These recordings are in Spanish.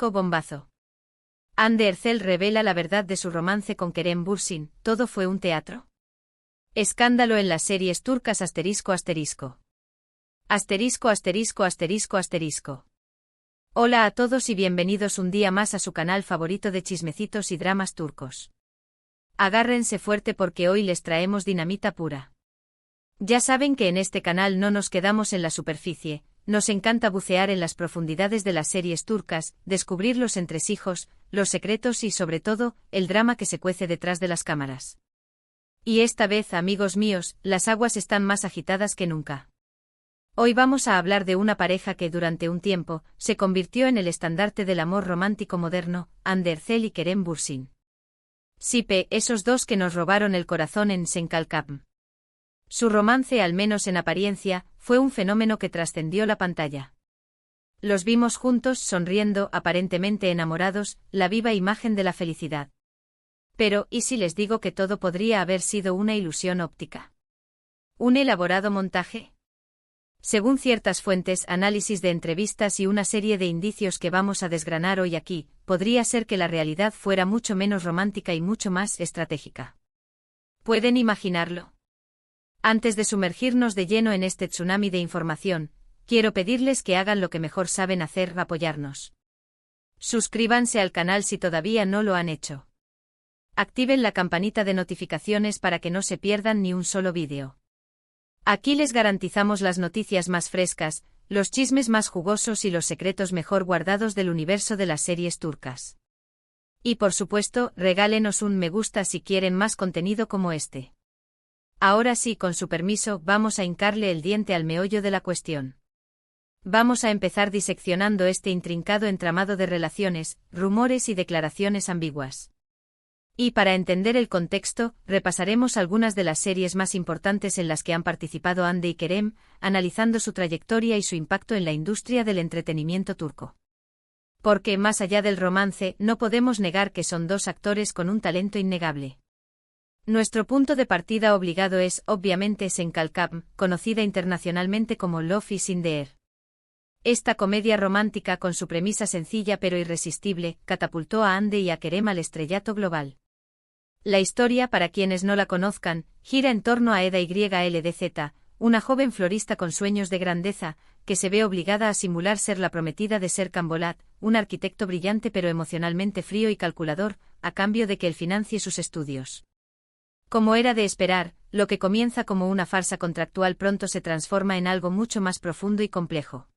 Bombazo. Hande Erçel revela la verdad de su romance con Kerem Bürsin, ¿todo fue un teatro? Escándalo en las series turcas ***. Hola a todos y bienvenidos un día más a su canal favorito de chismecitos y dramas turcos. Agárrense fuerte porque hoy les traemos dinamita pura. Ya saben que en este canal no nos quedamos en la superficie, nos encanta bucear en las profundidades de las series turcas, descubrir los entresijos, los secretos y sobre todo, el drama que se cuece detrás de las cámaras. Y esta vez, amigos míos, las aguas están más agitadas que nunca. Hoy vamos a hablar de una pareja que durante un tiempo, se convirtió en el estandarte del amor romántico moderno, Hande Erçel y Kerem Bürsin. Sipe, esos dos que nos robaron el corazón en Senkalkapm. Su romance, al menos en apariencia, fue un fenómeno que trascendió la pantalla. Los vimos juntos, sonriendo, aparentemente enamorados, la viva imagen de la felicidad. Pero, ¿y si les digo que todo podría haber sido una ilusión óptica? ¿Un elaborado montaje? Según ciertas fuentes, análisis de entrevistas y una serie de indicios que vamos a desgranar hoy aquí, podría ser que la realidad fuera mucho menos romántica y mucho más estratégica. ¿Pueden imaginarlo? Antes de sumergirnos de lleno en este tsunami de información, quiero pedirles que hagan lo que mejor saben hacer: apoyarnos. Suscríbanse al canal si todavía no lo han hecho. Activen la campanita de notificaciones para que no se pierdan ni un solo vídeo. Aquí les garantizamos las noticias más frescas, los chismes más jugosos y los secretos mejor guardados del universo de las series turcas. Y por supuesto, regálenos un me gusta si quieren más contenido como este. Ahora sí, con su permiso, vamos a hincarle el diente al meollo de la cuestión. Vamos a empezar diseccionando este intrincado entramado de relaciones, rumores y declaraciones ambiguas. Y para entender el contexto, repasaremos algunas de las series más importantes en las que han participado Hande y Kerem, analizando su trayectoria y su impacto en la industria del entretenimiento turco. Porque, más allá del romance, no podemos negar que son dos actores con un talento innegable. Nuestro punto de partida obligado es, obviamente, Senkalkapm, conocida internacionalmente como Love is in the Air. Esta comedia romántica, con su premisa sencilla pero irresistible, catapultó a Hande y a Kerem al estrellato global. La historia, para quienes no la conozcan, gira en torno a Eda YLDZ, una joven florista con sueños de grandeza, que se ve obligada a simular ser la prometida de Serkan Bolat, un arquitecto brillante pero emocionalmente frío y calculador, a cambio de que él financie sus estudios. Como era de esperar, lo que comienza como una farsa contractual pronto se transforma en algo mucho más profundo y complejo.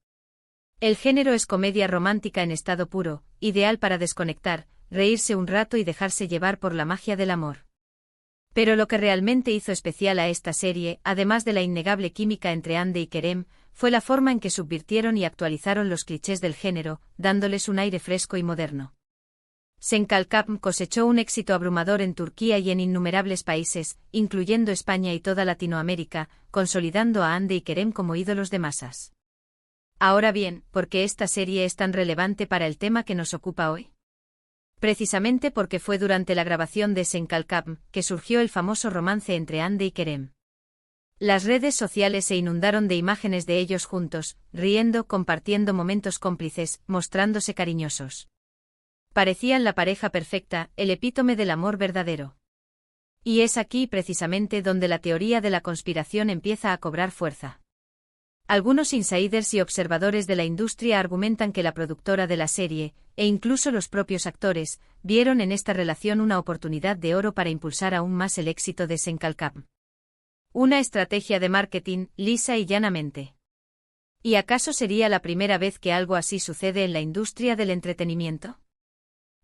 El género es comedia romántica en estado puro, ideal para desconectar, reírse un rato y dejarse llevar por la magia del amor. Pero lo que realmente hizo especial a esta serie, además de la innegable química entre Hande y Kerem, fue la forma en que subvirtieron y actualizaron los clichés del género, dándoles un aire fresco y moderno. Senkalkapm cosechó un éxito abrumador en Turquía y en innumerables países, incluyendo España y toda Latinoamérica, consolidando a Hande y Kerem como ídolos de masas. Ahora bien, ¿por qué esta serie es tan relevante para el tema que nos ocupa hoy? Precisamente porque fue durante la grabación de Senkalkapm que surgió el famoso romance entre Hande y Kerem. Las redes sociales se inundaron de imágenes de ellos juntos, riendo, compartiendo momentos cómplices, mostrándose cariñosos. Parecían la pareja perfecta, el epítome del amor verdadero. Y es aquí precisamente donde la teoría de la conspiración empieza a cobrar fuerza. Algunos insiders y observadores de la industria argumentan que la productora de la serie, e incluso los propios actores, vieron en esta relación una oportunidad de oro para impulsar aún más el éxito de Senkalkapm. Una estrategia de marketing, lisa y llanamente. ¿Y acaso sería la primera vez que algo así sucede en la industria del entretenimiento?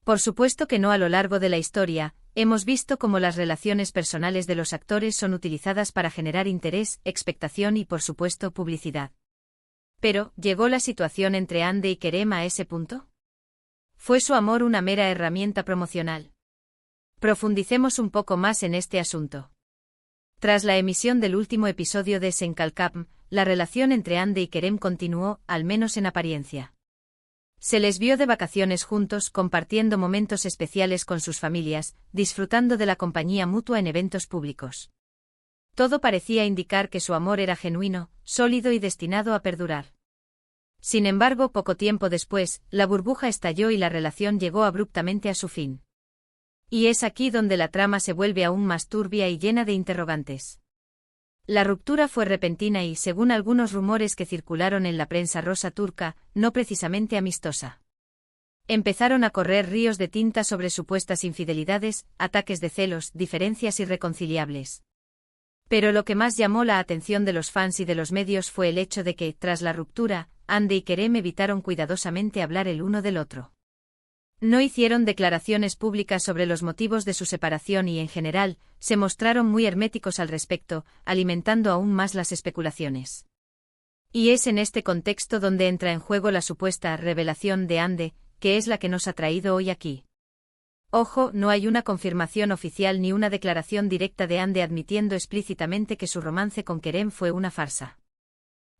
Por supuesto que no. A lo largo de la historia, hemos visto cómo las relaciones personales de los actores son utilizadas para generar interés, expectación y por supuesto publicidad. Pero, ¿llegó la situación entre Hande y Kerem a ese punto? ¿Fue su amor una mera herramienta promocional? Profundicemos un poco más en este asunto. Tras la emisión del último episodio de Senkalkapm, la relación entre Hande y Kerem continuó, al menos en apariencia. Se les vio de vacaciones juntos, compartiendo momentos especiales con sus familias, disfrutando de la compañía mutua en eventos públicos. Todo parecía indicar que su amor era genuino, sólido y destinado a perdurar. Sin embargo, poco tiempo después, la burbuja estalló y la relación llegó abruptamente a su fin. Y es aquí donde la trama se vuelve aún más turbia y llena de interrogantes. La ruptura fue repentina y, según algunos rumores que circularon en la prensa rosa turca, no precisamente amistosa. Empezaron a correr ríos de tinta sobre supuestas infidelidades, ataques de celos, diferencias irreconciliables. Pero lo que más llamó la atención de los fans y de los medios fue el hecho de que, tras la ruptura, Hande y Kerem evitaron cuidadosamente hablar el uno del otro. No hicieron declaraciones públicas sobre los motivos de su separación y, en general, se mostraron muy herméticos al respecto, alimentando aún más las especulaciones. Y es en este contexto donde entra en juego la supuesta revelación de Hande, que es la que nos ha traído hoy aquí. Ojo, no hay una confirmación oficial ni una declaración directa de Hande admitiendo explícitamente que su romance con Kerem fue una farsa.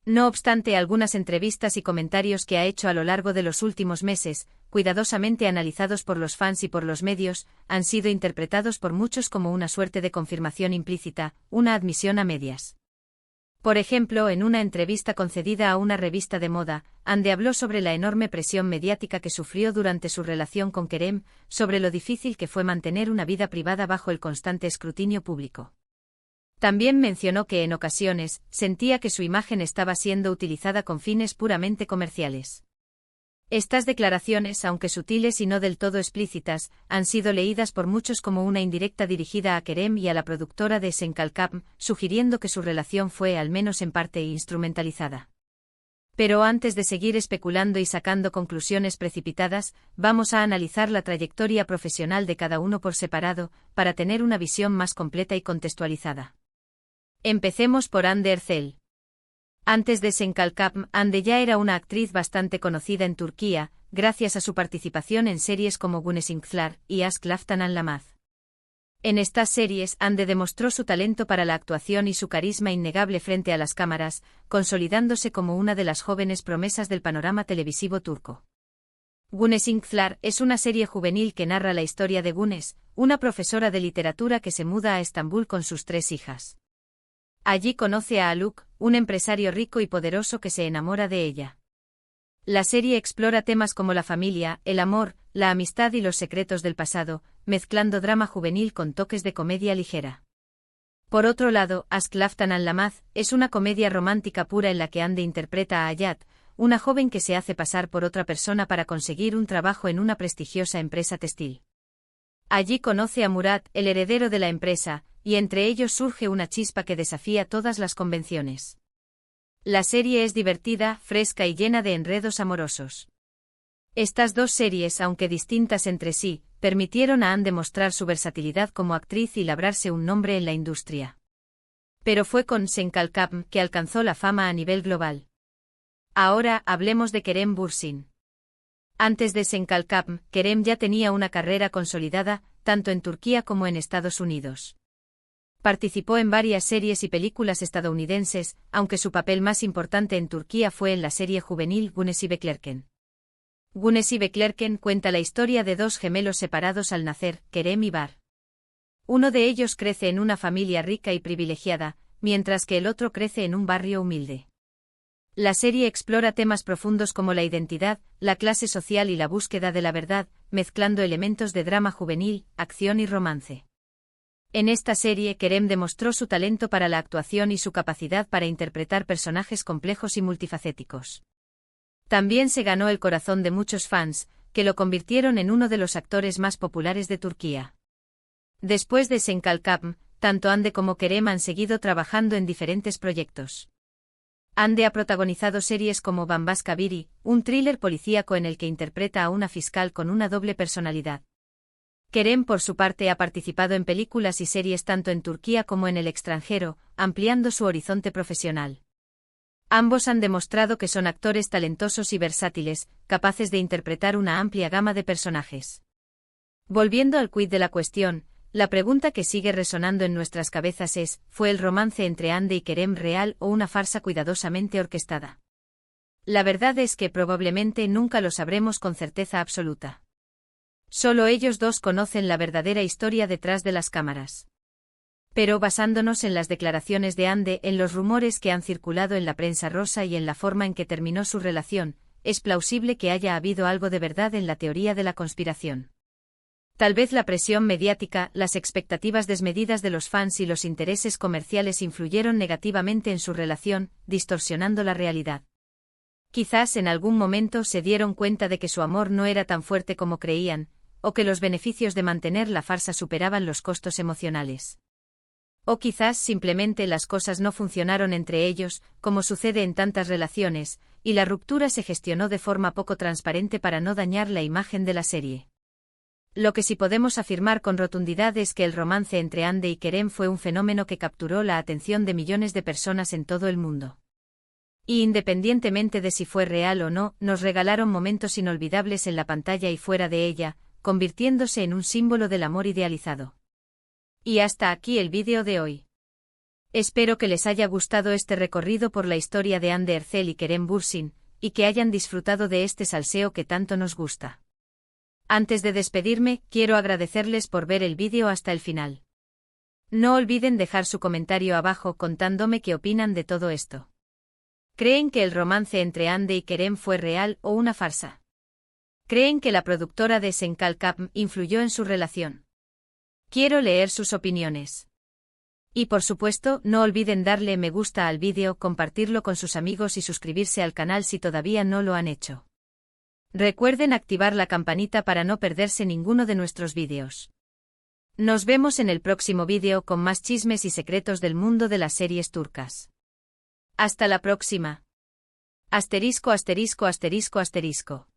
No obstante, algunas entrevistas y comentarios que ha hecho a lo largo de los últimos meses, cuidadosamente analizados por los fans y por los medios, han sido interpretados por muchos como una suerte de confirmación implícita, una admisión a medias. Por ejemplo, en una entrevista concedida a una revista de moda, Hande habló sobre la enorme presión mediática que sufrió durante su relación con Kerem, sobre lo difícil que fue mantener una vida privada bajo el constante escrutinio público. También mencionó que en ocasiones sentía que su imagen estaba siendo utilizada con fines puramente comerciales. Estas declaraciones, aunque sutiles y no del todo explícitas, han sido leídas por muchos como una indirecta dirigida a Kerem y a la productora de Senkalkam, sugiriendo que su relación fue al menos en parte instrumentalizada. Pero antes de seguir especulando y sacando conclusiones precipitadas, vamos a analizar la trayectoria profesional de cada uno por separado, para tener una visión más completa y contextualizada. Empecemos por Hande Erçel. Antes de Senkalkam, Hande ya era una actriz bastante conocida en Turquía, gracias a su participación en series como Güneşinkler y Aşk Laftan Anlamaz. En estas series, Hande demostró su talento para la actuación y su carisma innegable frente a las cámaras, consolidándose como una de las jóvenes promesas del panorama televisivo turco. Güneşinkler es una serie juvenil que narra la historia de Güneş, una profesora de literatura que se muda a Estambul con sus 3 hijas. Allí conoce a Haluk, un empresario rico y poderoso que se enamora de ella. La serie explora temas como la familia, el amor, la amistad y los secretos del pasado, mezclando drama juvenil con toques de comedia ligera. Por otro lado, Aşk Laftan Anlamaz es una comedia romántica pura en la que Hande interpreta a Hayat, una joven que se hace pasar por otra persona para conseguir un trabajo en una prestigiosa empresa textil. Allí conoce a Murat, el heredero de la empresa, y entre ellos surge una chispa que desafía todas las convenciones. La serie es divertida, fresca y llena de enredos amorosos. Estas dos series, aunque distintas entre sí, permitieron a Hande mostrar su versatilidad como actriz y labrarse un nombre en la industria. Pero fue con Senkalkam que alcanzó la fama a nivel global. Ahora hablemos de Kerem Bürsin. Antes de Senkalkam, Kerem ya tenía una carrera consolidada, tanto en Turquía como en Estados Unidos. Participó en varias series y películas estadounidenses, aunque su papel más importante en Turquía fue en la serie juvenil Güneşi Beklerken. Güneşi Beklerken cuenta la historia de 2 gemelos separados al nacer, Kerem y Bar. Uno de ellos crece en una familia rica y privilegiada, mientras que el otro crece en un barrio humilde. La serie explora temas profundos como la identidad, la clase social y la búsqueda de la verdad, mezclando elementos de drama juvenil, acción y romance. En esta serie, Kerem demostró su talento para la actuación y su capacidad para interpretar personajes complejos y multifacéticos. También se ganó el corazón de muchos fans, que lo convirtieron en uno de los actores más populares de Turquía. Después de Senkalkam, tanto Hande como Kerem han seguido trabajando en diferentes proyectos. Hande ha protagonizado series como Bambaşka Biri, un thriller policíaco en el que interpreta a una fiscal con una doble personalidad. Kerem, por su parte, ha participado en películas y series tanto en Turquía como en el extranjero, ampliando su horizonte profesional. Ambos han demostrado que son actores talentosos y versátiles, capaces de interpretar una amplia gama de personajes. Volviendo al quid de la cuestión, la pregunta que sigue resonando en nuestras cabezas es, ¿fue el romance entre Hande y Kerem real o una farsa cuidadosamente orquestada? La verdad es que probablemente nunca lo sabremos con certeza absoluta. Solo ellos dos conocen la verdadera historia detrás de las cámaras. Pero basándonos en las declaraciones de Hande, en los rumores que han circulado en la prensa rosa y en la forma en que terminó su relación, es plausible que haya habido algo de verdad en la teoría de la conspiración. Tal vez la presión mediática, las expectativas desmedidas de los fans y los intereses comerciales influyeron negativamente en su relación, distorsionando la realidad. Quizás en algún momento se dieron cuenta de que su amor no era tan fuerte como creían, o que los beneficios de mantener la farsa superaban los costos emocionales. O quizás simplemente las cosas no funcionaron entre ellos, como sucede en tantas relaciones, y la ruptura se gestionó de forma poco transparente para no dañar la imagen de la serie. Lo que sí podemos afirmar con rotundidad es que el romance entre Hande y Kerem fue un fenómeno que capturó la atención de millones de personas en todo el mundo. Y independientemente de si fue real o no, nos regalaron momentos inolvidables en la pantalla y fuera de ella, convirtiéndose en un símbolo del amor idealizado. Y hasta aquí el vídeo de hoy. Espero que les haya gustado este recorrido por la historia de Hande Erçel y Kerem Bürsin, y que hayan disfrutado de este salseo que tanto nos gusta. Antes de despedirme, quiero agradecerles por ver el vídeo hasta el final. No olviden dejar su comentario abajo contándome qué opinan de todo esto. ¿Creen que el romance entre Hande y Kerem fue real o una farsa? ¿Creen que la productora de Senkalkap influyó en su relación? Quiero leer sus opiniones. Y por supuesto, no olviden darle me gusta al vídeo, compartirlo con sus amigos y suscribirse al canal si todavía no lo han hecho. Recuerden activar la campanita para no perderse ninguno de nuestros vídeos. Nos vemos en el próximo vídeo con más chismes y secretos del mundo de las series turcas. Hasta la próxima. *****************************************************************************************************************************************************************************************************************************************************************************************************************************************************************